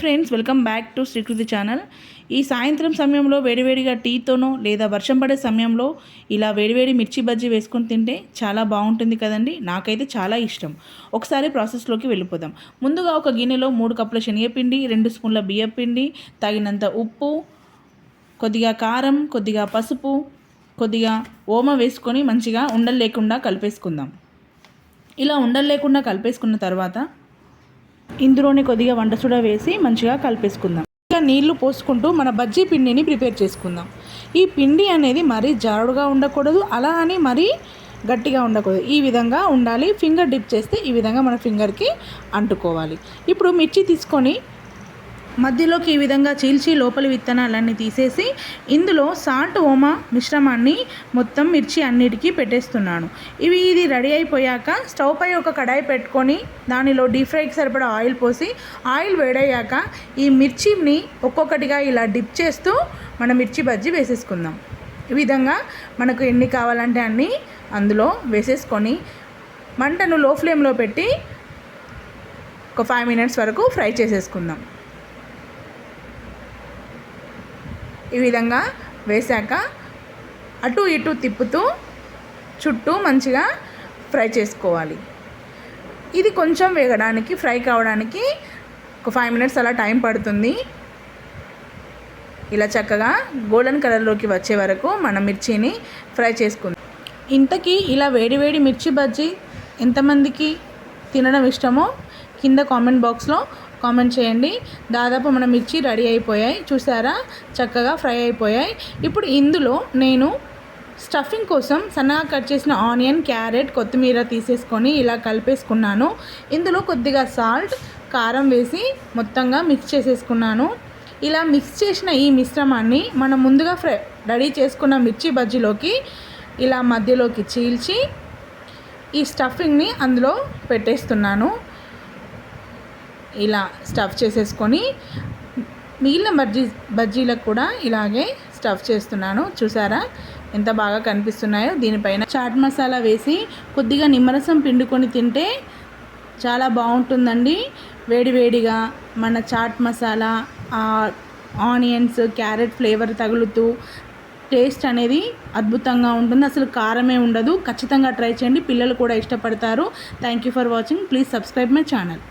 Friends, welcome back to Srikriti channel. ఈ సాయంత్రం సమయంలో వేడివేడిగా టీతోనో లేదా వర్షం పడే సమయంలో ఇలా వేడివేడి మిర్చి బజ్జీ వేసుకొని తింటే చాలా బాగుంటుంది కదండి. నాకైతే చాలా ఇష్టం. ఒకసారి ప్రాసెస్లోకి వెళ్ళిపోదాం. ముందుగా ఒక గిన్నెలో 3 కప్పుల శనగపిండి, 2 స్పూన్ల బియ్యపిండి, తగినంత ఉప్పు, కొద్దిగా కారం, కొద్దిగా పసుపు, కొద్దిగా ఓమ వేసుకొని మంచిగా ఉండలు లేకుండా కలిపేసుకుందాం. ఇలా ఉండలు లేకుండా కలిపేసుకున్న తర్వాత ఇందులోనే కొద్దిగా వంట సోడా వేసి మంచిగా కలిపేసుకుందాం. ఇంకా నీళ్లు పోసుకుంటూ మన బజ్జీ పిండిని ప్రిపేర్ చేసుకుందాం. ఈ పిండి అనేది మరీ జారుడుగా ఉండకూడదు, అలా అని మరీ గట్టిగా ఉండకూడదు. ఈ విధంగా ఉండాలి. ఫింగర్ డిప్ చేస్తే ఈ విధంగా మన ఫింగర్కి అంటుకోవాలి. ఇప్పుడు మిర్చి తీసుకొని మధ్యలోకి ఈ విధంగా చీల్చి లోపలి విత్తనాలన్నీ తీసేసి ఇందులో సాల్ట్ ఓమ మిశ్రమాన్ని మొత్తం మిర్చి అన్నిటికీ పెట్టేస్తున్నాను. ఇది రెడీ అయిపోయాక స్టవ్ పై ఒక కడాయి పెట్టుకొని దానిలో డీప్ ఫ్రైకి సరిపడా ఆయిల్ పోసి ఆయిల్ వేడయ్యాక ఈ మిర్చిని ఒక్కొక్కటిగా ఇలా డిప్ చేస్తూ మన మిర్చి బజ్జీ వేసేసుకుందాం. ఈ విధంగా మనకు ఎన్ని కావాలంటే అన్నీ అందులో వేసేసుకొని మంటను లో ఫ్లేమ్లో పెట్టి ఒక 5 minutes వరకు ఫ్రై చేసేసుకుందాం. ఈ విధంగా వేశాక అటు ఇటు తిప్పుతూ చుట్టూ మంచిగా ఫ్రై చేసుకోవాలి. ఇది కొంచెం వేగడానికి, ఫ్రై కావడానికి ఒక 5 minutes అలా టైం పడుతుంది. ఇలా చక్కగా గోల్డెన్ కలర్లోకి వచ్చే వరకు మనం మిర్చిని ఫ్రై చేసుకుందాం. ఇంతకీ ఇలా వేడివేడి మిర్చి బజ్జీ ఎంతమందికి తినడం ఇష్టమో కింద కామెంట్ బాక్స్లో కామెంట్ చేయండి. దాదాపు మన మిర్చి రెడీ అయిపోయాయి. చూసారా, చక్కగా ఫ్రై అయిపోయాయి. ఇప్పుడు ఇందులో నేను స్టఫింగ్ కోసం సన్నగా కట్ చేసిన ఆనియన్, క్యారెట్, కొత్తిమీర తీసేసుకొని ఇలా కలిపేసుకున్నాను. ఇందులో కొద్దిగా సాల్ట్, కారం వేసి మొత్తంగా మిక్స్ చేసేసుకున్నాను. ఇలా మిక్స్ చేసిన ఈ మిశ్రమాన్ని మనం ముందుగా రెడీ చేసుకున్న మిర్చి బజ్జీలోకి ఇలా మధ్యలోకి చీల్చి ఈ స్టఫింగ్ని అందులో పెట్టేస్తున్నాను. ఇలా స్టఫ్ చేసేసుకొని మిగిలిన బజ్జీలకు కూడా ఇలాగే స్టఫ్ చేస్తున్నాను. చూసారా ఎంత బాగా కనిపిస్తున్నాయో. దీనిపైన చాట్ మసాలా వేసి కొద్దిగా నిమ్మరసం పిండుకొని తింటే చాలా బాగుంటుందండి. వేడివేడిగా మన chaat masala, onions, carrot flavour తగులుతూ టేస్ట్ అనేది అద్భుతంగా ఉంటుంది. అసలు కారమే ఉండదు. ఖచ్చితంగా ట్రై చేయండి, పిల్లలు కూడా ఇష్టపడతారు. Thank you for watching. Please subscribe my channel.